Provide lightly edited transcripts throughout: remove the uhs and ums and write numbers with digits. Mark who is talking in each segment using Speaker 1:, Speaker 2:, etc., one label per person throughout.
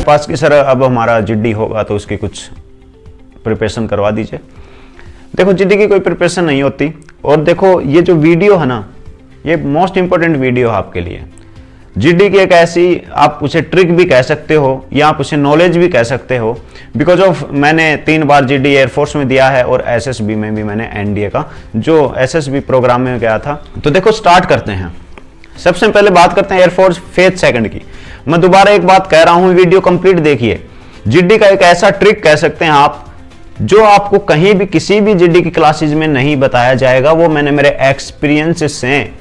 Speaker 1: पास कि सर अब हमारा जीडी होगा तो उसकी कुछ प्रिपरेशन करवा दीजिए। देखो जीडी की कोई प्रिपरेशन नहीं होती। और देखो ये जो वीडियो है ना, ये मोस्ट इंपॉर्टेंट वीडियो है आपके लिए। जीडी की एक ऐसी, आप उसे ट्रिक भी कह सकते हो या आप उसे नॉलेज भी कह सकते हो। बिकॉज ऑफ मैंने 3 बार जीडी एयरफोर्स में दिया है और एसएसबी में भी मैंने एनडीए का जो एसएसबी प्रोग्राम में गया था। तो देखो स्टार्ट करते हैं। सबसे पहले बात करते हैं एयरफोर्स फेज सेकंड की। मैं दोबारा एक बात कह रहा हूं, वीडियो कंप्लीट देखिए। जीडी का एक ऐसा ट्रिक कह सकते हैं आप, जो आपको कहीं भी किसी भी जीडी की क्लासेज में नहीं बताया जाएगा। वो मैंने मेरे एक्सपीरियंस से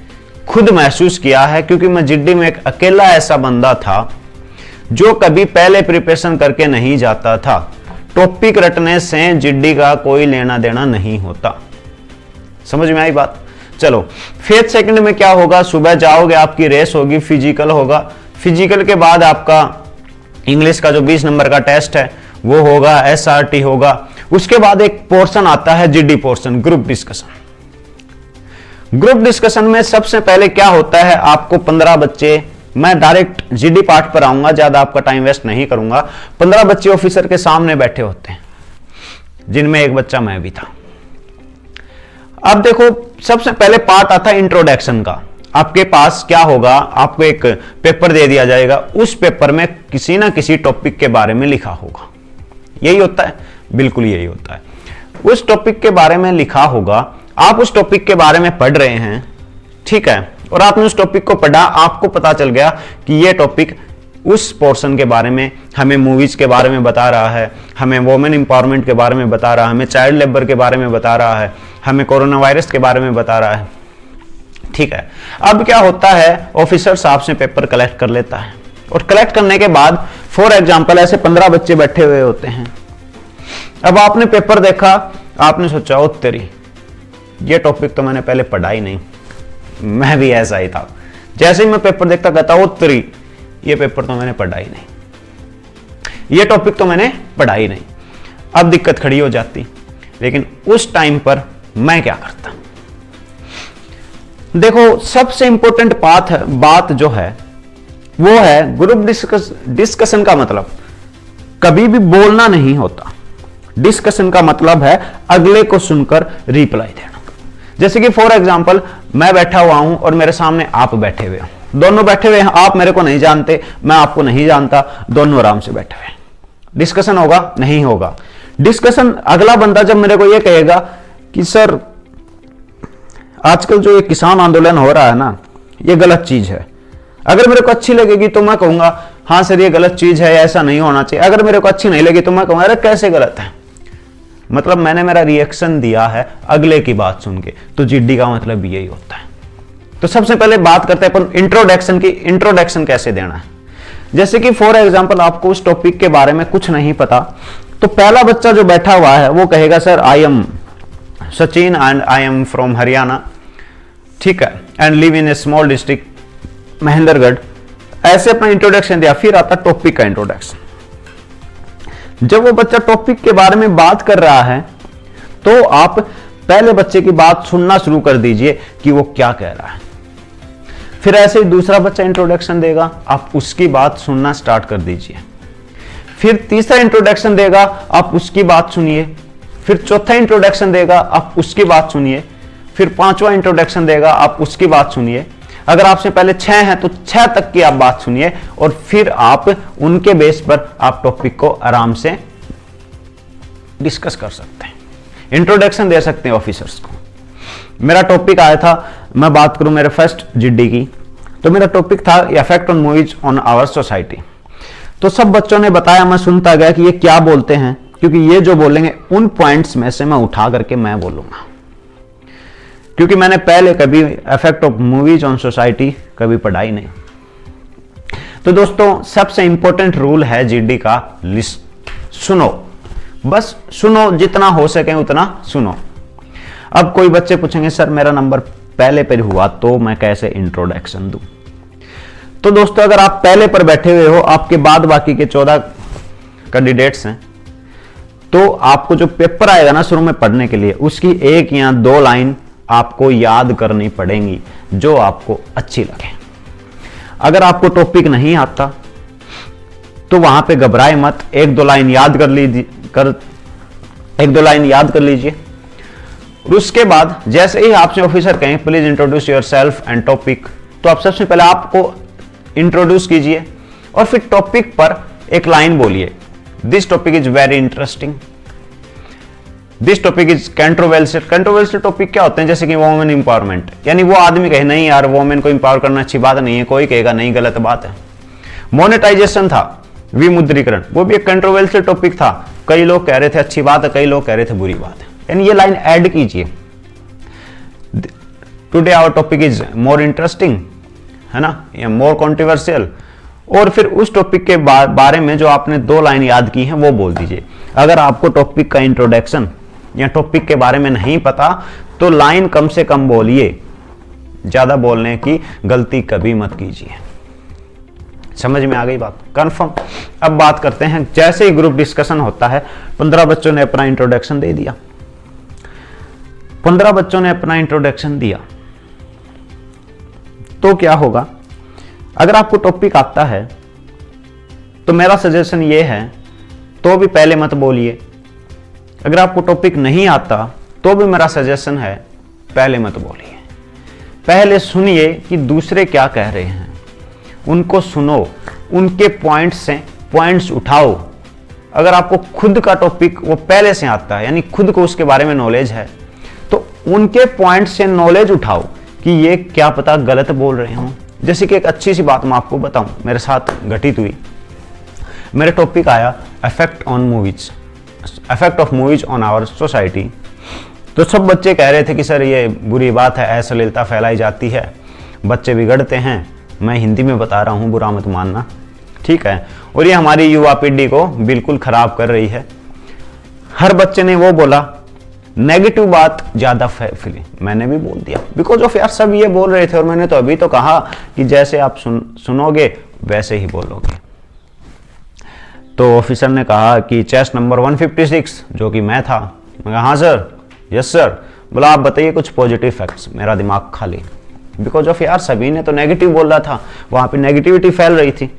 Speaker 1: खुद महसूस किया है, क्योंकि मैं जीडी में एक अकेला ऐसा बंदा था जो कभी पहले प्रिपरेशन करके नहीं जाता था। टॉपिक रटने से जीडी का कोई लेना देना नहीं होता। समझ में आई बात? चलो फेज सेकंड में क्या होगा, सुबह जाओगे, आपकी रेस होगी, फिजिकल होगा। फिजिकल के बाद आपका इंग्लिश का जो 20 नंबर का टेस्ट है वो होगा, एसआरटी होगा। उसके बाद एक पोर्शन आता है GD portion, group discussion. Group discussion में सबसे पहले क्या होता है, आपको 15 बच्चे, मैं डायरेक्ट जीडी पार्ट पर आऊंगा, ज्यादा आपका टाइम वेस्ट नहीं करूंगा। 15 बच्चे ऑफिसर के सामने बैठे होते हैं, जिनमें एक बच्चा मैं भी था। अब देखो सबसे पहले पार्ट आता है इंट्रोडक्शन का। आपके पास क्या होगा, आपको एक पेपर दे दिया जाएगा, उस पेपर में किसी ना किसी टॉपिक के बारे में लिखा होगा। यही होता है, बिल्कुल यही होता है। उस टॉपिक के बारे में लिखा होगा, आप उस टॉपिक के बारे में पढ़ रहे हैं, ठीक है, और आपने उस टॉपिक को पढ़ा, आपको पता चल गया कि ये टॉपिक उस पोर्शन के बारे में हमें मूवीज के बारे में बता रहा है, हमें वुमेन एम्पावरमेंट के बारे में बता रहा है, हमें चाइल्ड लेबर के बारे में बता रहा है, हमें कोरोना वायरस के बारे में बता रहा है, ठीक है। अब क्या होता है, ऑफिसर साहब से पेपर कलेक्ट कर लेता है, और कलेक्ट करने के बाद फॉर एग्जाम्पल ऐसे 15 बच्चे बैठे हुए होते हैं। अब आपने पेपर देखा, आपने सोचा ओ तेरी, ये टॉपिक तो मैंने पहले पढ़ा ही नहीं। मैं भी ऐसा ही था, जैसे ही मैं पेपर देखता कहता ओ तेरी, ये पेपर तो मैंने पढ़ा ही नहीं, ये टॉपिक तो मैंने पढ़ा ही नहीं। अब दिक्कत खड़ी हो जाती। लेकिन उस टाइम पर मैं क्या करता, देखो सबसे इंपॉर्टेंट बात जो है वो है ग्रुप डिस्कशन का मतलब कभी भी बोलना नहीं होता। डिस्कशन का मतलब है अगले को सुनकर रिप्लाई देना। जैसे कि फॉर एग्जांपल मैं बैठा हुआ हूं और मेरे सामने आप बैठे हुए हो, दोनों बैठे हुए हैं, आप मेरे को नहीं जानते, मैं आपको नहीं जानता, दोनों आराम से बैठे हुए हैं। डिस्कशन होगा? नहीं होगा। डिस्कशन अगला बंदा जब मेरे को यह कहेगा कि सर आजकल जो ये किसान आंदोलन हो रहा है ना, ये गलत चीज है, अगर मेरे को अच्छी लगेगी तो मैं कहूंगा हाँ सर ये गलत चीज है, ऐसा नहीं होना चाहिए। अगर मेरे को अच्छी नहीं लगी तो मैं कहूंगा अरे कैसे गलत है। मतलब मैंने मेरा रिएक्शन दिया है अगले की बात सुन के। तो जीडी का मतलब यही होता है। तो सबसे पहले बात करते हैं अपन इंट्रोडक्शन की। इंट्रोडक्शन कैसे देना है, जैसे कि फॉर एग्जांपल आपको उस टॉपिक के बारे में कुछ नहीं पता, तो पहला बच्चा जो बैठा हुआ है वो कहेगा sir I am Sachin and I am from Haryana, ठीक है, and live in A small district Mahendragarh. ऐसे अपना इंट्रोडक्शन दिया। फिर आता टॉपिक का इंट्रोडक्शन। जब वो बच्चा टॉपिक के बारे में बात कर रहा है तो आप पहले बच्चे की बात सुनना शुरू कर दीजिए कि वो क्या कह रहा है। फिर ऐसे ही दूसरा बच्चा इंट्रोडक्शन देगा, आप उसकी बात सुनना स्टार्ट कर दीजिए। फिर तीसरा इंट्रोडक्शन देगा, आप उसकी बात सुनिए। फिर चौथा इंट्रोडक्शन देगा, आप उसकी बात सुनिए। फिर पांचवा इंट्रोडक्शन देगा, आप उसकी बात सुनिए। अगर आपसे पहले 6 हैं तो 6 तक की आप बात सुनिए, और फिर आप उनके बेस पर आप टॉपिक को आराम से डिस्कस कर सकते हैं, इंट्रोडक्शन दे सकते हैं ऑफिसर्स को। मेरा टॉपिक आया था, मैं बात करूं मेरे फर्स्ट जीडी की, तो मेरा टॉपिक था effect on movies on our society. तो सब बच्चों ने बताया, मैं सुनता गया कि ये क्या बोलते हैं, क्योंकि ये जो बोलेंगे उन पॉइंट्स में से मैं उठा करके मैं बोलूंगा, क्योंकि मैंने पहले कभी effect of movies on society कभी पढ़ा ही नहीं। तो दोस्तों सबसे इंपॉर्टेंट रूल है जीडी का, लिस्ट सुनो, बस सुनो, जितना हो सके उतना सुनो। अब कोई बच्चे पूछेंगे सर मेरा नंबर पहले पर हुआ तो मैं कैसे इंट्रोडक्शन दूं। तो दोस्तों अगर आप पहले पर बैठे हुए हो, आपके बाद बाकी के 14 कैंडिडेट्स हैं, तो आपको जो पेपर आएगा ना शुरू में पढ़ने के लिए, उसकी 1 या 2 लाइन आपको याद करनी पड़ेंगी जो आपको अच्छी लगे। अगर आपको टॉपिक नहीं आता तो वहां पे घबराए मत, एक दो लाइन याद कर लीजिए। और उसके बाद जैसे ही आपसे ऑफिसर कहें please introduce your self and topic, तो आप सबसे पहले आपको इंट्रोड्यूस कीजिए और फिर टॉपिक पर एक लाइन बोलिए, this topic is very interesting, this topic is controversial. Controversial topic क्या होते हैं, जैसे कि वोमेन इंपावरमेंट, यानी वो आदमी कहे नहीं यार वोमेन को इंपावर करना अच्छी बात नहीं है, कोई कहेगा नहीं गलत बात है। मोनेटाइजेशन था, विमुद्रीकरण, वो भी एक कंट्रोवर्शियल टॉपिक था, कई लोग कह रहे थे अच्छी बात है, कई लोग कह रहे थे बुरी बात है, यानी ये लाइन ऐड कीजिए, today our topic is more interesting, है ना, या मोर कंट्रोवर्शियल। और फिर उस टॉपिक के बारे में जो आपने दो लाइन याद की हैं वो बोल दीजिए। अगर आपको टॉपिक का इंट्रोडक्शन या टॉपिक के बारे में नहीं पता तो लाइन कम से कम बोलिए, ज्यादा बोलने की गलती कभी मत कीजिए। समझ में आ गई बात, कंफर्म। अब बात करते हैं, जैसे ही ग्रुप डिस्कशन होता है, 15 बच्चों ने अपना इंट्रोडक्शन दे दिया, 15 बच्चों ने अपना इंट्रोडक्शन दिया, तो क्या होगा, अगर आपको टॉपिक आता है तो मेरा सजेशन ये है तो भी पहले मत बोलिए, अगर आपको टॉपिक नहीं आता तो भी मेरा सजेशन है पहले मत बोलिए, पहले सुनिए कि दूसरे क्या कह रहे हैं, उनको सुनो, उनके पॉइंट्स उठाओ। अगर आपको खुद का टॉपिक वो पहले से आता है, यानी खुद को उसके बारे में नॉलेज है, तो उनके पॉइंट से नॉलेज उठाओ कि ये क्या पता गलत बोल रहे हो। जैसे कि एक अच्छी सी बात मैं आपको बताऊं, मेरे साथ घटित हुई, मेरे टॉपिक आया effect of movies on our society. तो सब बच्चे कह रहे थे कि सर ये बुरी बात है, अश्लीलता फैलाई जाती है, बच्चे बिगड़ते हैं। मैं हिंदी में बता रहा हूँ, बुरा मत मानना, ठीक है। और ये हमारी युवा पीढ़ी को बिल्कुल खराब कर रही है। हर बच्चे ने वो बोला, नेगेटिव बात ज्यादा फैली, मैंने भी बोल दिया, बिकॉज ऑफ यार सब ये बोल रहे थे और मैंने तो अभी तो कहा कि जैसे आप सुनोगे वैसे ही बोलोगे। तो ऑफिसर ने कहा कि चेस्ट नंबर 156, जो कि मैं था, मैं कहा हाँ सर, यस सर। बोला आप बताइए कुछ पॉजिटिव फैक्ट्स। मेरा दिमाग खाली, बिकॉज ऑफ यार सभी ने तो नेगेटिव बोल रहा था, वहां पे नेगेटिविटी फैल रही थी।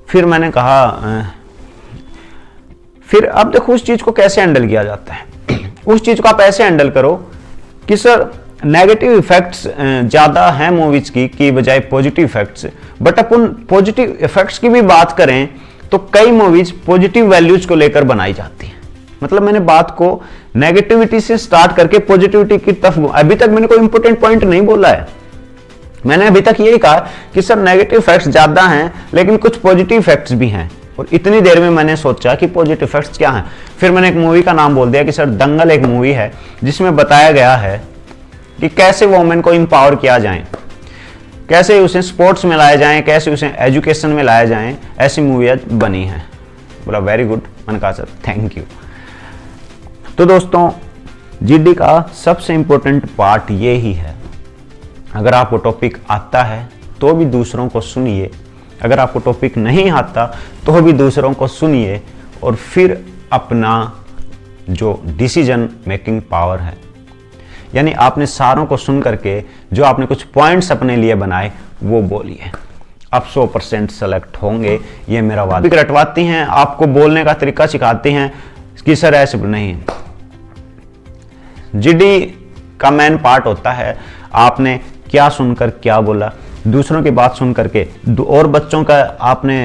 Speaker 1: फिर मैंने कहा फिर अब देखो उस चीज को कैसे हैंडल किया जाता है। उस चीज को आप ऐसे हैंडल करो कि सर नेगेटिव इफेक्ट्स ज्यादा हैं मूवीज की बजाय positive effects, but upon positive effects की भी बात करें तो कई मूवीज पॉजिटिव वैल्यूज को लेकर बनाई जाती हैं। मतलब मैंने बात को नेगेटिविटी से स्टार्ट करके पॉजिटिविटी की तरफ, अभी तक मैंने कोई इंपॉर्टेंट पॉइंट नहीं बोला है, मैंने अभी तक यही कहा कि सर नेगेटिव इफेक्ट्स ज्यादा हैं लेकिन कुछ पॉजिटिव इफेक्ट्स भी हैं। और इतनी देर में मैंने सोचा कि पॉजिटिव इफेक्ट्स क्या हैं, फिर मैंने एक मूवी का नाम बोल दिया कि सर दंगल एक मूवी है जिसमें बताया गया है कि कैसे वोमेन को इंपावर किया जाए, कैसे उसे स्पोर्ट्स में लाया जाए, कैसे उसे एजुकेशन में लाया जाए, ऐसी मूवी आज बनी है। बोला वेरी गुड, मैंने कहा सर थैंक यू। तो दोस्तों जीडी का सबसे इंपॉर्टेंट पार्ट ये ही है, अगर आपको टॉपिक आता है तो भी दूसरों को सुनिए, अगर आपको टॉपिक नहीं आता तो भी दूसरों को सुनिए, और फिर अपना जो डिसीजन मेकिंग पावर है, यानी आपने सारों को सुन करके जो आपने कुछ पॉइंट्स अपने लिए बनाए वो बोलिए, आप 100% सेलेक्ट होंगे, ये मेरा वादा। रटवाती हैं, आपको बोलने का तरीका सिखाती हैं कि सर ऐसे नहीं। जीडी का मेन पार्ट होता है आपने क्या सुनकर क्या बोला, दूसरों की बात सुन करके और बच्चों का आपने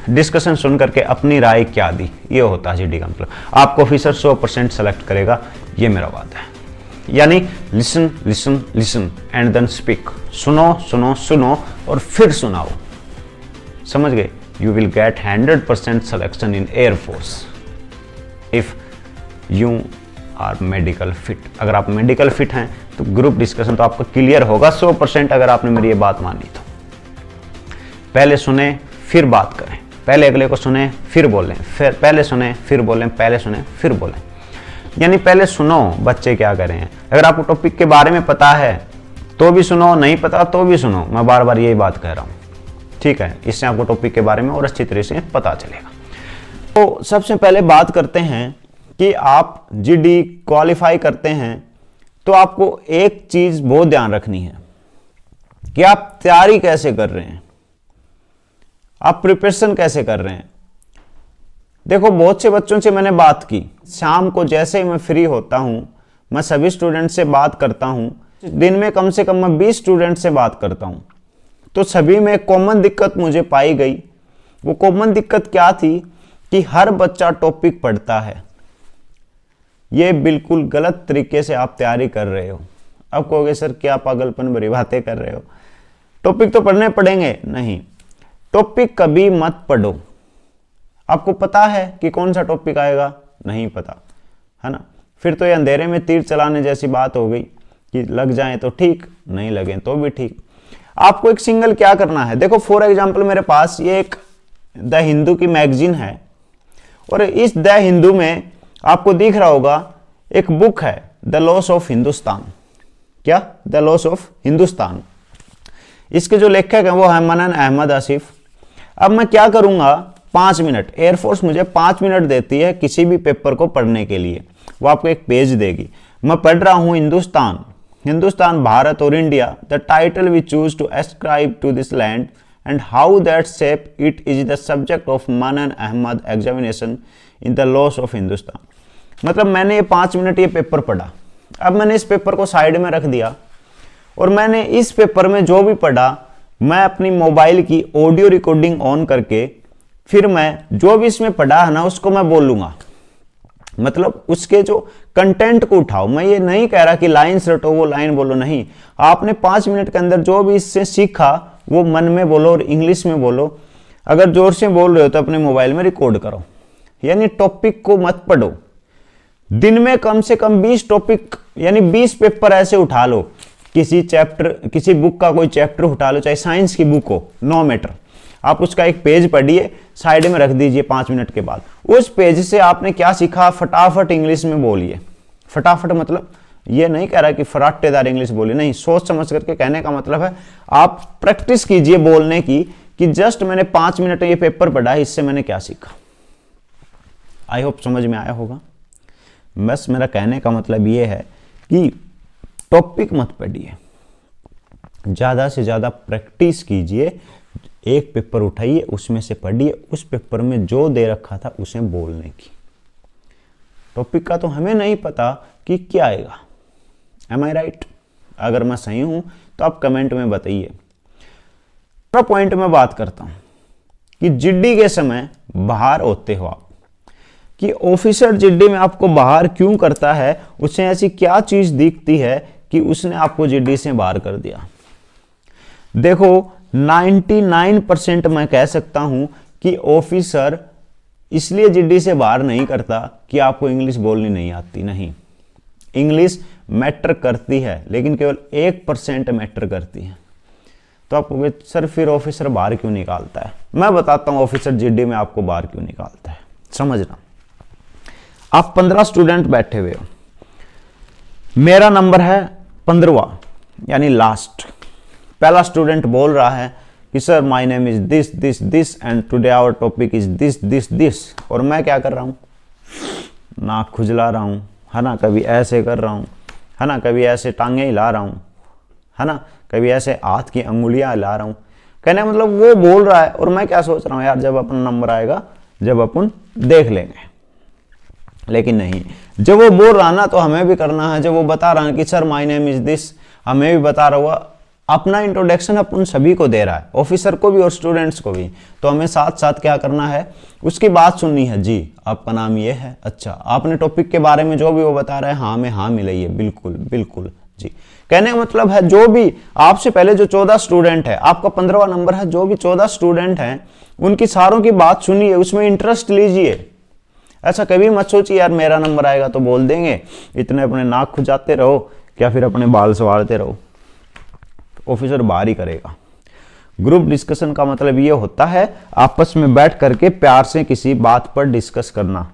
Speaker 1: डिस्कशन सुन करके अपनी राय क्या दी, ये होता है जीडी का मतलब। आपको ऑफिसर 100% सेलेक्ट करेगा, ये मेरा वादा है। यानी listen listen listen and then speak, सुनो सुनो सुनो और फिर सुनाओ, समझ गए। You will get 100% selection in air force if you are medical fit. अगर आप मेडिकल फिट हैं तो ग्रुप डिस्कशन तो आपका क्लियर होगा 100%, अगर आपने मेरी ये बात मानी तो। पहले सुने फिर बात करें, पहले अगले को सुने फिर बोलें, फिर पहले सुने फिर बोलें, पहले सुने फिर बोलें, यानी पहले सुनो बच्चे क्या कर रहे हैं। अगर आपको टॉपिक के बारे में पता है तो भी सुनो, नहीं पता तो भी सुनो, मैं बार बार यही बात कह रहा हूँ, ठीक है। इससे आपको टॉपिक के बारे में और अच्छी तरह से पता चलेगा। तो सबसे पहले बात करते हैं कि आप जीडी क्वालिफाई करते हैं तो आपको एक चीज बहुत ध्यान रखनी है कि आप तैयारी कैसे कर रहे हैं। आप प्रिपरेशन कैसे कर रहे हैं? देखो, बहुत से बच्चों से मैंने बात की, शाम को जैसे ही मैं फ्री होता हूं मैं सभी स्टूडेंट से बात करता हूं, दिन में कम से कम मैं 20 स्टूडेंट से बात करता हूं, तो सभी में एक कॉमन दिक्कत मुझे पाई गई। वो कॉमन दिक्कत क्या थी कि हर बच्चा टॉपिक पढ़ता है। ये बिल्कुल गलत तरीके से आप तैयारी कर रहे हो। अब कहोगे सर क्या पागलपन भरी बातें कर रहे हो, टॉपिक तो पढ़ने पड़ेंगे। नहीं, टॉपिक कभी मत पढ़ो। आपको पता है कि कौन सा टॉपिक आएगा? नहीं पता, है ना? फिर तो ये अंधेरे में तीर चलाने जैसी बात हो गई कि लग जाए तो ठीक, नहीं लगे तो भी ठीक। आपको एक सिंगल क्या करना है, देखो फॉर एग्जांपल मेरे पास ये एक द हिंदू की मैगजीन है, और इस द हिंदू में आपको दिख रहा होगा एक बुक है, द लॉस ऑफ हिंदुस्तान। क्या? The loss of Hindustan. इसके जो लेखक हैं वो है मनन अहमद आसिफ। अब मैं क्या करूंगा, 5 मिनट, एयरफोर्स मुझे 5 मिनट देती है किसी भी पेपर को पढ़ने के लिए। वो आपको एक पेज देगी, मैं पढ़ रहा हूं हिंदुस्तान, हिंदुस्तान भारत और India, the title we choose to ascribe to this land and how that shape it is the subject of Manan Ahmed examination in the loss of Hindustan. मतलब मैंने ये 5 मिनट ये पेपर पढ़ा, अब मैंने इस पेपर को साइड में रख दिया, और मैंने इस पेपर में जो भी पढ़ा मैं अपनी मोबाइल की ऑडियो रिकॉर्डिंग ऑन करके फिर मैं जो भी इसमें पढ़ा है ना उसको मैं बोलूंगा। मतलब उसके जो कंटेंट को उठाओ। मैं ये नहीं कह रहा कि लाइन्स रटो वो लाइन बोलो, नहीं, आपने 5 मिनट के अंदर जो भी इससे सीखा वो मन में बोलो और इंग्लिश में बोलो। अगर जोर से बोल रहे हो तो अपने मोबाइल में रिकॉर्ड करो। यानी टॉपिक को मत पढ़ो, दिन में कम से कम 20 टॉपिक यानी 20 पेपर ऐसे उठा लो। किसी चैप्टर, किसी बुक का कोई चैप्टर उठा लो, चाहे साइंस की बुक हो, नो मैटर, आप उसका एक पेज पढ़िए, साइड में रख दीजिए 5 मिनट के बाद। उस पेज से आपने क्या सीखा फटाफट इंग्लिश में बोलिए। फटाफट मतलब ये नहीं कह रहा कि फराटेदार इंग्लिश बोलिए, नहीं, सोच समझ करके कहने का मतलब है आप प्रैक्टिस कीजिए बोलने की कि जस्ट मैंने 5 मिनट में ये पेपर पढ़ा, इससे मैंने क्या सीखा। आई होप समझ में आया होगा। बस मेरा कहने का मतलब ये है कि टॉपिक मत पढ़िए, ज्यादा से ज्यादा प्रैक्टिस कीजिए। एक पेपर उठाइए, उसमें से पढ़िए, उस पेपर में जो दे रखा था उसे बोलने की। टॉपिक का तो हमें नहीं पता कि क्या आएगा। एम आई राइट? अगर मैं सही हूं तो आप कमेंट में बताइए। दूसरा पॉइंट में बात करता हूं कि जिड्डी के समय बाहर होते हो आप, कि ऑफिसर जिड्डी में आपको बाहर क्यों करता है, उसे ऐसी क्या चीज दिखती है कि उसने आपको जिड्डी से बाहर कर दिया। देखो 99% मैं कह सकता हूं कि ऑफिसर इसलिए जिड्डी से बाहर नहीं करता कि आपको इंग्लिश बोलनी नहीं आती। नहीं, इंग्लिश मैटर करती है, लेकिन केवल 1% मैटर करती है। तो आप कहोगे सर फिर ऑफिसर बाहर क्यों निकालता है? मैं बताता हूं ऑफिसर जिड्डी में आपको बाहर क्यों निकालता है। समझना, आप 15 स्टूडेंट बैठे हुए हो, मेरा नंबर है 15वां यानी लास्ट। पहला स्टूडेंट बोल रहा है कि sir my name is this this this and today our topic is this this this, और मैं क्या कर रहा हूं, नाक खुजला रहा हूं, है ना, कभी ऐसे कर रहा हूं, है ना, कभी ऐसे टांगे हिला रहा हूं, है ना, कभी ऐसे हाथ की अंगुलियां हिला रहा हूं। कहने मतलब वो बोल रहा है और मैं क्या सोच रहा हूं, यार जब अपना नंबर आएगा जब अपन देख लेंगे। लेकिन नहीं, जब वो बोल रहा ना तो हमें भी करना है। जब वो बता रहा है कि sir my name is this, हमें भी बता रहा हुआ, अपना इंट्रोडक्शन अपन सभी को दे रहा है, ऑफिसर को भी और स्टूडेंट्स को भी। तो हमें साथ साथ क्या करना है, उसकी बात सुननी है। जी आपका नाम ये है, अच्छा आपने टॉपिक के बारे में जो भी वो बता रहा है हाँ में हाँ मिलाइए, बिल्कुल बिल्कुल जी। कहने का मतलब है जो भी आपसे पहले जो 14 स्टूडेंट है, आपका 15वां नंबर है, जो भी 14 स्टूडेंट हैं उनकी सारों की बात सुनिए, उसमें इंटरेस्ट लीजिए। ऐसा कभी मत सोचिए यार मेरा नंबर आएगा तो बोल देंगे, इतने अपने नाक खुजाते रहो क्या फिर अपने बाल संवारते रहो। ऑफिसर बाहर ही करेगा। ग्रुप डिस्कशन का मतलब ये होता है आपस में बैठ करके प्यार से किसी बात पर डिस्कस करना।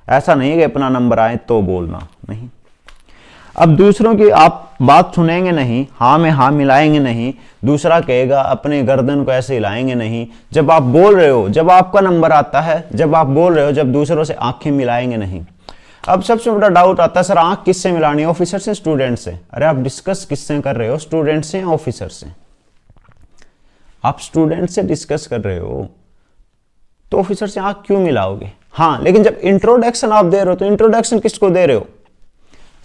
Speaker 1: ऐसा नहीं है कि अपना नंबर आए तो बोलना, नहीं। अब दूसरों की आप बात सुनेंगे नहीं, हाँ में हाँ मिलाएंगे नहीं, दूसरा कहेगा अपने गर्दन को ऐसे हिलाएंगे नहीं। जब आप बोल रहे हो, जब आपका नंबर आता है, जब आप बोल रहे हो, जब दूसरों से आंखें मिलाएंगे नहीं। अब सबसे बड़ा डाउट आता है सर आंख किससे मिलानी है, ऑफिसर से स्टूडेंट से? अरे आप डिस्कस किससे कर रहे हो, स्टूडेंट से या ऑफिसर से?
Speaker 2: आप स्टूडेंट से डिस्कस कर रहे हो तो ऑफिसर से आंख क्यों मिलाओगे? हाँ, लेकिन जब इंट्रोडक्शन आप दे रहे हो तो इंट्रोडक्शन किसको दे रहे हो?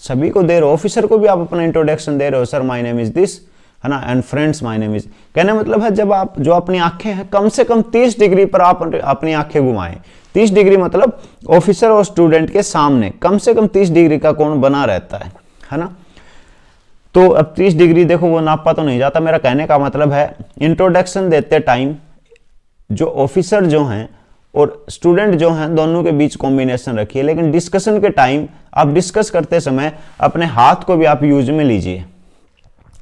Speaker 2: सभी को दे रहे हो। ऑफिसर को भी आप अपना इंट्रोडक्शन दे रहे हो, sir my name is this, है ना, and friends my name is. कहने मतलब है जब आप जो अपनी आंखें हैं कम से कम 30 डिग्री पर आप अपनी आंखें घुमाएं। 30 डिग्री मतलब ऑफिसर और स्टूडेंट के सामने कम से कम 30 डिग्री का कोण बना रहता है ना। तो अब 30 डिग्री देखो वो नापा तो नहीं जाता। मेरा कहने का मतलब है इंट्रोडक्शन देते टाइम जो ऑफिसर जो हैं और स्टूडेंट जो हैं दोनों के बीच कॉम्बिनेशन रखिए, लेकिन डिस्कशन के टाइम आप डिस्कस करते समय अपने हाथ को भी आप यूज में लीजिए।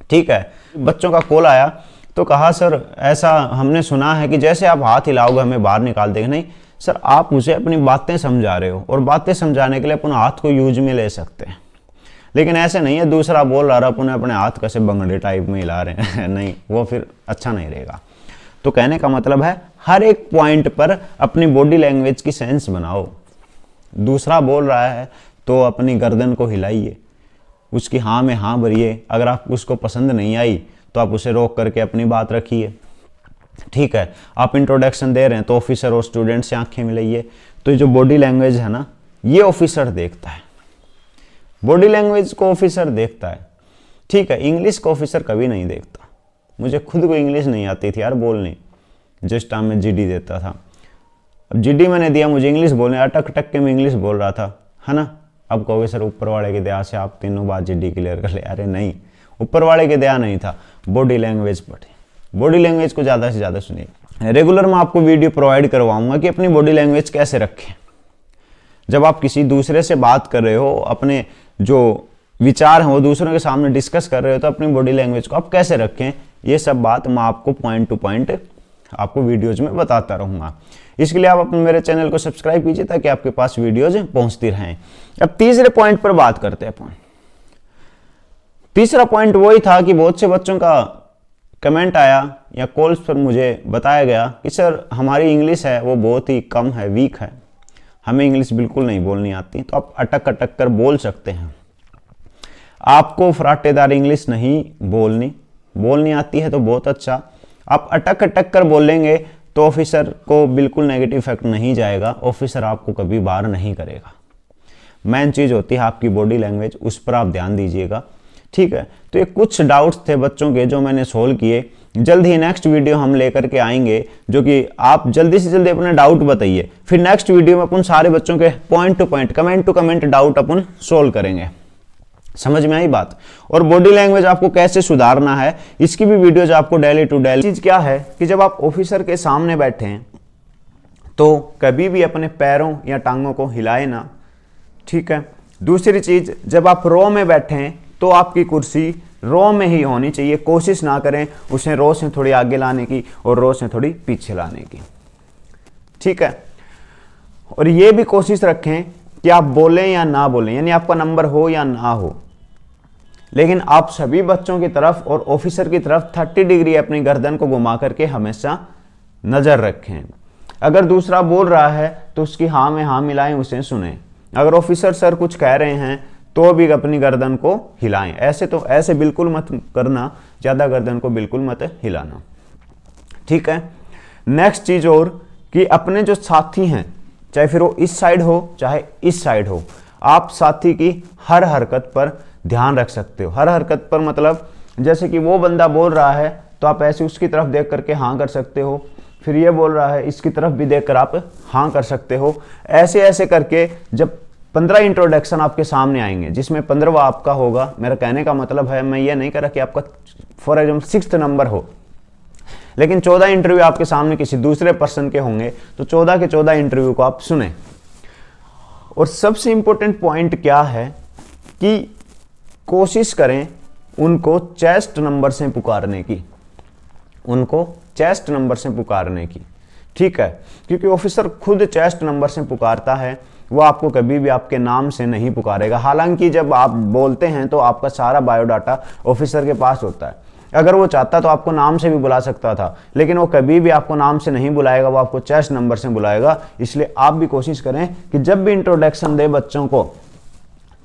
Speaker 2: ठीक है, बच्चों का कॉल आया तो कहा सर ऐसा हमने सुना है कि जैसे आप हाथ हिलाओगे हमें बाहर निकाल देंगे। नहीं सर, आप मुझे अपनी बातें समझा रहे हो और बातें समझाने के लिए अपन हाथ को यूज में ले सकते हैं, लेकिन ऐसे नहीं है दूसरा बोल रहा है अपन अपने हाथ कैसे बंगड़े टाइप में हिला रहे हैं नहीं, वो फिर अच्छा नहीं रहेगा। तो कहने का मतलब है हर एक पॉइंट पर अपनी बॉडी लैंग्वेज की सेंस बनाओ। दूसरा बोल रहा है तो अपनी गर्दन को हिलाइए, उसकी हाँ में हाँ भरिए। अगर आप उसको पसंद नहीं आई तो आप उसे रोक करके अपनी बात रखिए। ठीक है, आप इंट्रोडक्शन दे रहे हैं तो ऑफिसर और स्टूडेंट से आंखें मिलाइए। तो जो बॉडी लैंग्वेज है ना, ये ऑफिसर देखता है, बॉडी लैंग्वेज को ऑफिसर देखता है। ठीक है, इंग्लिश को ऑफिसर कभी नहीं देखता। मुझे खुद को इंग्लिश नहीं आती थी यार बोलनी, जिस टाइम में जीडी देता था। अब जीडी मैंने दिया, मुझे इंग्लिश बोलने अटक अटक के मैं इंग्लिश बोल रहा था, है ना। अब कहोगे सर ऊपर वाले की दया से आप तीनों बात जीडी क्लियर कर ले। अरे नहीं, ऊपर वाले की दया नहीं था, बॉडी लैंग्वेज पढ़े, बॉडी लैंग्वेज को ज़्यादा से ज़्यादा सुनिए। रेगुलर मैं आपको वीडियो प्रोवाइड करवाऊंगा कि अपनी बॉडी लैंग्वेज कैसे रखें। जब आप किसी दूसरे से बात कर रहे हो, अपने जो विचार हैं वो दूसरों के सामने डिस्कस कर रहे हो, तो अपनी बॉडी लैंग्वेज को आप कैसे रखें, ये सब बात मैं आपको पॉइंट टू पॉइंट आपको वीडियोज में बताता रहूँगा। इसके लिए आप अपने मेरे चैनल को सब्सक्राइब कीजिए ताकि आपके पास वीडियोज पहुँचती रहें। अब तीसरे पॉइंट पर बात करते हैं। तीसरा पॉइंट वही था कि बहुत से बच्चों का कमेंट आया या कॉल्स पर मुझे बताया गया कि सर हमारी इंग्लिश है वो बहुत ही कम है, वीक है, हमें इंग्लिश बिल्कुल नहीं बोलनी आती। तो आप अटक अटक कर बोल सकते हैं। आपको फराटेदार इंग्लिश नहीं बोलनी आती है तो बहुत अच्छा। आप अटक अटक कर बोलेंगे तो ऑफिसर को बिल्कुल नेगेटिव इफेक्ट नहीं जाएगा, ऑफिसर आपको कभी बार नहीं करेगा। मेन चीज़ होती है आपकी बॉडी लैंग्वेज, उस पर आप ध्यान दीजिएगा। ठीक है, तो ये कुछ डाउट्स थे बच्चों के जो मैंने सोल्व किए। जल्द ही नेक्स्ट वीडियो हम लेकर के आएंगे, जो कि आप जल्दी से जल्दी अपने डाउट बताइए। फिर नेक्स्ट वीडियो में अपन सारे बच्चों के point to point, comment to comment doubt अपन सोल्व करेंगे। समझ में आई बात? और बॉडी लैंग्वेज आपको कैसे सुधारना है इसकी भी वीडियोज आपको डेली टू डेली। चीज क्या है कि जब आप ऑफिसर के सामने बैठे हैं तो कभी भी अपने पैरों या टांगों को हिलाए ना। ठीक है, दूसरी चीज, जब आप रो में बैठे हैं तो आपकी कुर्सी रो में ही होनी चाहिए। कोशिश ना करें उसे रो से थोड़ी आगे लाने की और रो से थोड़ी पीछे लाने की। ठीक है, और ये भी कोशिश रखें कि आप बोलें या ना बोलें, यानी आपका नंबर हो या ना हो, लेकिन आप सभी बच्चों की तरफ और ऑफिसर की तरफ 30 डिग्री अपनी गर्दन को घुमा करके हमेशा नजर रखें। अगर दूसरा बोल रहा है तो उसकी हाँ में हाँ मिलाएं, उसे सुने। अगर ऑफिसर सर कुछ कह रहे हैं तो भी अपनी गर्दन को हिलाएं। ऐसे बिल्कुल मत करना, ज्यादा गर्दन को बिल्कुल मत हिलाना। ठीक है, नेक्स्ट चीज और कि अपने जो साथी हैं, चाहे फिर वो इस साइड हो चाहे इस साइड हो, आप साथी की हर हरकत पर ध्यान रख सकते हो। हर हरकत पर मतलब जैसे कि वो बंदा बोल रहा है तो आप ऐसे उसकी तरफ देख करके हाँ कर सकते हो, फिर ये बोल रहा है इसकी तरफ भी देख कर आप हाँ कर सकते हो। ऐसे ऐसे करके जब 15 इंट्रोडक्शन आपके सामने आएंगे जिसमें 15वां आपका होगा, मेरा कहने का मतलब है मैं ये नहीं कह रहा कि आपका फॉर एग्जाम्पल 6th नंबर हो, लेकिन 14 इंटरव्यू आपके सामने किसी दूसरे पर्सन के होंगे तो 14 के 14 इंटरव्यू को आप सुने। और सबसे इंपॉर्टेंट पॉइंट क्या है कि कोशिश करें उनको चेस्ट नंबर से पुकारने की, उनको चेस्ट नंबर से पुकारने की। ठीक है, क्योंकि ऑफिसर खुद चेस्ट नंबर से पुकारता है, वो आपको कभी भी आपके नाम से नहीं पुकारेगा। हालांकि जब आप बोलते हैं तो आपका सारा बायोडाटा ऑफिसर के पास होता है। अगर वो चाहता तो आपको नाम से भी बुला सकता था, लेकिन वो कभी भी आपको नाम से नहीं बुलाएगा, वो आपको चेस्ट नंबर से बुलाएगा। इसलिए आप भी कोशिश करें कि जब भी इंट्रोडक्शन दे बच्चों को,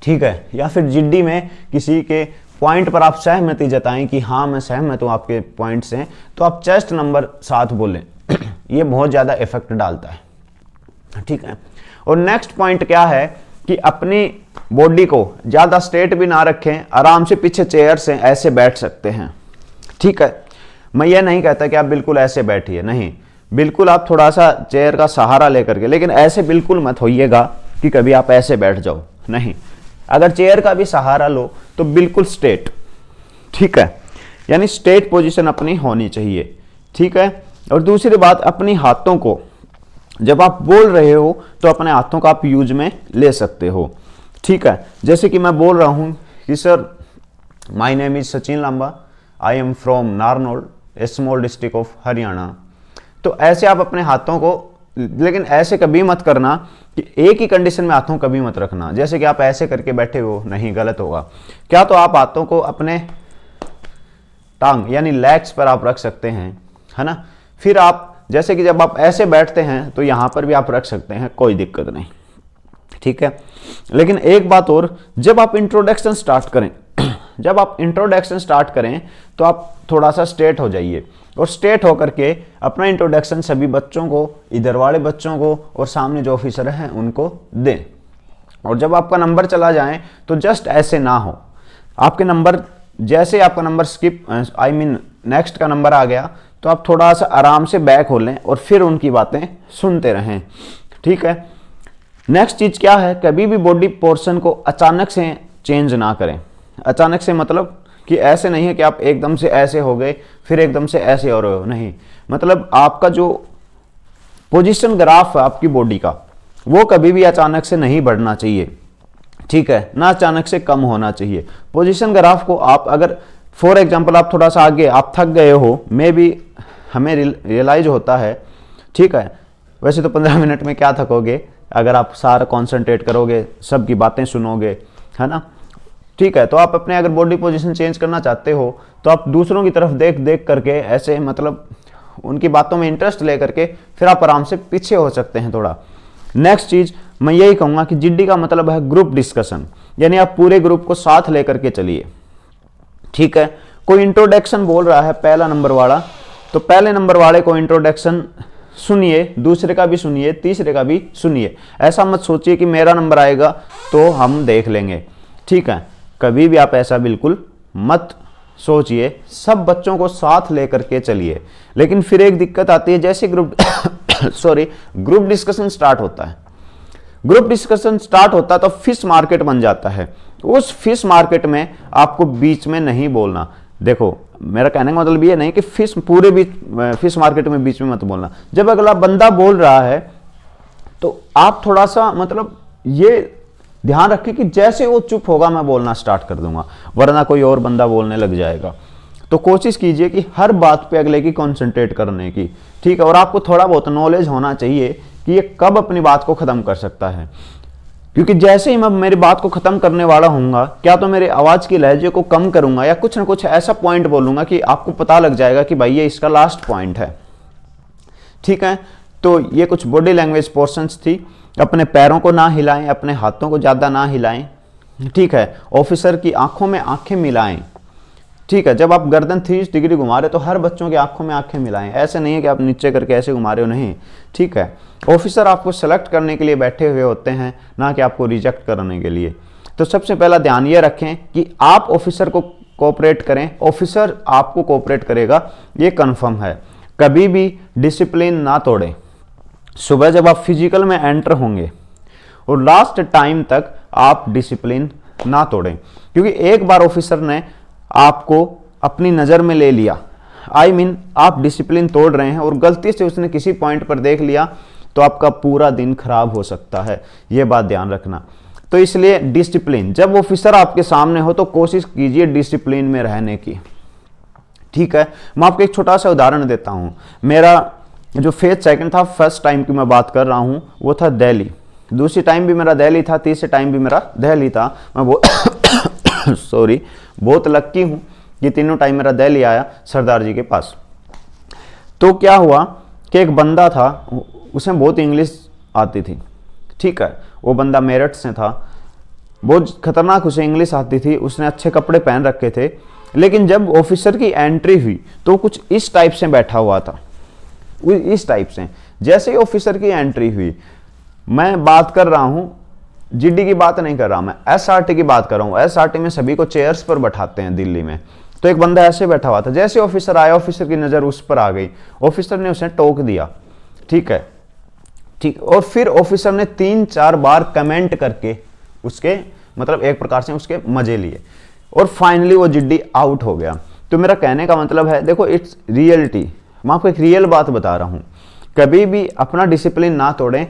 Speaker 2: ठीक है, या फिर जीडी में किसी के पॉइंट पर आप सहमति जताएं कि हाँ मैं सहमत हूं आपके पॉइंट से, तो आप चेस्ट नंबर 7 बोलें। ये बहुत ज़्यादा इफेक्ट डालता है, ठीक है। और नेक्स्ट पॉइंट क्या है कि अपनी बॉडी को ज़्यादा स्ट्रेट भी ना रखें, आराम से पीछे चेयर से ऐसे बैठ सकते हैं, ठीक है। मैं ये नहीं कहता कि आप बिल्कुल ऐसे बैठिए, नहीं, बिल्कुल आप थोड़ा सा चेयर का सहारा लेकर के, लेकिन ऐसे बिल्कुल मत होइएगा कि कभी आप ऐसे बैठ जाओ, नहीं। अगर चेयर का भी सहारा लो तो बिल्कुल स्ट्रेट, ठीक है, यानी स्ट्रेट पोजीशन अपनी होनी चाहिए, ठीक है। और दूसरी बात, अपनी हाथों को जब आप बोल रहे हो तो अपने हाथों का आप यूज में ले सकते हो, ठीक है। जैसे कि मैं बोल रहा हूं कि sir my name is Sachin Lamba, I am from Narnaul, a small district of Haryana. तो ऐसे आप अपने हाथों को, लेकिन ऐसे कभी मत करना कि एक ही कंडीशन में हाथों कभी मत रखना, जैसे कि आप ऐसे करके बैठे हो, नहीं, गलत होगा। क्या तो आप हाथों को अपने टांग यानी लेग्स पर आप रख सकते हैं, है ना। फिर आप जैसे कि जब आप ऐसे बैठते हैं तो यहां पर भी आप रख सकते हैं, कोई दिक्कत नहीं, ठीक है। लेकिन एक बात और, जब आप इंट्रोडक्शन स्टार्ट करें जब आप इंट्रोडक्शन स्टार्ट करें तो आप थोड़ा सा स्ट्रेट हो जाइए, और स्ट्रेट होकर के अपना इंट्रोडक्शन सभी बच्चों को, इधर वाले बच्चों को और सामने जो ऑफिसर हैं उनको दें। और जब आपका नंबर चला जाए तो जस्ट ऐसे ना हो, आपके नंबर, जैसे आपका नंबर स्किप नेक्स्ट का नंबर आ गया तो आप थोड़ा सा आराम से बैक हो लें और फिर उनकी बातें सुनते रहें, ठीक है। नेक्स्ट चीज क्या है, कभी भी बॉडी पोर्शन को अचानक से चेंज ना करें। अचानक से मतलब कि ऐसे नहीं है कि आप एकदम से ऐसे हो गए फिर एकदम से ऐसे हो रहे हो, नहीं, मतलब आपका जो पोजीशन ग्राफ है आपकी बॉडी का, वो कभी भी अचानक से नहीं बढ़ना चाहिए, ठीक है, ना अचानक से कम होना चाहिए। पोजीशन ग्राफ को आप अगर फॉर एग्जांपल आप थोड़ा सा आगे आप थक गए हो, में भी हमें रियलाइज होता है, ठीक है। वैसे तो 15 मिनट में क्या थकोगे, अगर आप सारा कॉन्सेंट्रेट करोगे, सबकी बातें सुनोगे, है ना, ठीक है। तो आप अपने अगर बॉडी पोजीशन चेंज करना चाहते हो तो आप दूसरों की तरफ देख देख करके ऐसे, मतलब उनकी बातों में इंटरेस्ट ले करके फिर आप आराम से पीछे हो सकते हैं थोड़ा। नेक्स्ट चीज मैं यही कहूंगा कि जीडी का मतलब है ग्रुप डिस्कशन, यानी आप पूरे ग्रुप को साथ लेकर के चलिए, ठीक है। कोई इंट्रोडक्शन बोल रहा है पहला नंबर वाला, तो पहले नंबर वाले को इंट्रोडक्शन सुनिए, दूसरे का भी सुनिए, तीसरे का भी सुनिए। ऐसा मत सोचिए कि मेरा नंबर आएगा तो हम देख लेंगे, ठीक है। कभी भी आप ऐसा बिल्कुल मत सोचिए, सब बच्चों को साथ लेकर के चलिए। लेकिन फिर एक दिक्कत आती है, जैसे ग्रुप डिस्कशन स्टार्ट होता है, ग्रुप डिस्कशन स्टार्ट होता है तो फिश मार्केट बन जाता है। उस फिश मार्केट में आपको बीच में नहीं बोलना। देखो, मेरा कहने का मतलब ये नहीं कि फिश मार्केट में बीच में मत बोलना। जब अगला बंदा बोल रहा है तो आप थोड़ा सा, मतलब ये ध्यान रखें कि जैसे वो चुप होगा मैं बोलना स्टार्ट कर दूंगा, वरना कोई और बंदा बोलने लग जाएगा। तो कोशिश कीजिए कि हर बात पे अगले की कंसंट्रेट करने की, ठीक है। और आपको थोड़ा बहुत नॉलेज होना चाहिए कि ये कब अपनी बात को खत्म कर सकता है, क्योंकि जैसे ही मैं मेरी बात को खत्म करने वाला हूँगा, क्या तो मेरे आवाज की लहजे को कम करूंगा या कुछ ना कुछ ऐसा पॉइंट बोलूंगा कि आपको पता लग जाएगा कि भाई ये इसका लास्ट पॉइंट है, ठीक है। तो ये कुछ बॉडी लैंग्वेज पोर्शंस थी। अपने पैरों को ना हिलाएं, अपने हाथों को ज़्यादा ना हिलाएं, ठीक है। ऑफिसर की आंखों में आंखें मिलाएं, ठीक है। जब आप गर्दन 30 डिग्री घुमा रहे तो हर बच्चों की आंखों में आंखें मिलाएं, ऐसे नहीं है कि आप नीचे करके ऐसे घुमा रहे हो, नहीं, ठीक है। ऑफिसर आपको सेलेक्ट करने के लिए बैठे हुए होते हैं, ना कि आपको रिजेक्ट करने के लिए। तो सबसे पहला ध्यान ये रखें कि आप ऑफिसर को कोऑपरेट करें, ऑफिसर आपको कोऑपरेट करेगा, ये कंफर्म है। कभी भी डिसिप्लिन ना तोड़ें। सुबह जब आप फिजिकल में एंटर होंगे और लास्ट टाइम तक आप डिसिप्लिन ना तोड़ें, क्योंकि एक बार ऑफिसर ने आपको अपनी नज़र में ले लिया, आप डिसिप्लिन तोड़ रहे हैं और गलती से उसने किसी पॉइंट पर देख लिया तो आपका पूरा दिन खराब हो सकता है, ये बात ध्यान रखना। तो इसलिए डिसिप्लिन, जब ऑफिसर आपके सामने हो तो कोशिश कीजिए डिसिप्लिन में रहने की, ठीक है। मैं आपको एक छोटा सा उदाहरण देता हूं। मेरा जो फेथ सेकंड था, फर्स्ट टाइम की मैं बात कर रहा हूं, वो था दिल्ली, दूसरी टाइम भी मेरा दिल्ली था, तीसरे टाइम भी मेरा दिल्ली था। मैं वो बहुत लक्की हूं कि तीनों टाइम मेरा दिल्ली आया सरदार जी के पास। तो क्या हुआ कि एक बंदा था, उसे बहुत इंग्लिश आती थी, ठीक है। वो बंदा मेरठ से था,
Speaker 1: बहुत खतरनाक उसे इंग्लिश आती थी, उसने अच्छे कपड़े पहन रखे थे, लेकिन जब ऑफिसर की एंट्री हुई तो कुछ इस टाइप से बैठा हुआ था, इस टाइप से। जैसे ही ऑफिसर की एंट्री हुई, मैं बात कर रहा हूं, जीडी की बात नहीं कर रहा, मैं एसआरटी की बात कर रहा हूं। एसआरटी में सभी को चेयर्स पर बैठाते हैं दिल्ली में, तो एक बंदा ऐसे बैठा हुआ था। जैसे ऑफिसर आया, ऑफिसर की नजर उस पर आ गई, ऑफिसर ने उसे टोक दिया, ठीक है, ठीक। और फिर ऑफिसर ने 3-4 बार कमेंट करके उसके मतलब एक प्रकार से उसके मजे लिए, और फाइनली वो जिड्डी आउट हो गया। तो मेरा कहने का मतलब है, देखो इट्स रियलिटी, मैं आपको एक रियल बात बता रहा हूं, कभी भी अपना डिसिप्लिन ना तोड़ें,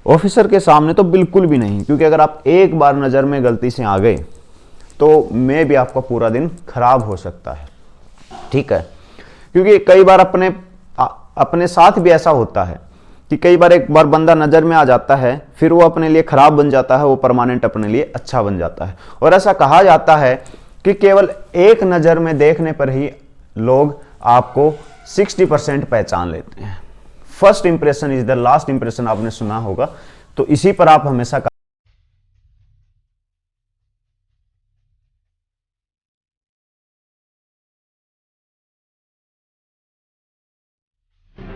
Speaker 1: ऑफिसर के सामने तो बिल्कुल भी नहीं, क्योंकि अगर आप एक बार नजर में गलती से आ गए तो मे भी आपका पूरा दिन खराब हो सकता है, ठीक है। क्योंकि कई बार अपने साथ भी ऐसा होता है कि कई बार एक बार बंदा नजर में आ जाता है, फिर वो अपने लिए खराब बन जाता है, वो परमानेंट अपने लिए अच्छा बन जाता है। और ऐसा कहा जाता है कि केवल एक नजर में देखने पर ही लोग आपको 60% पहचान लेते हैं। First impression is the last impression, आपने सुना होगा। तो इसी पर आप हमेशा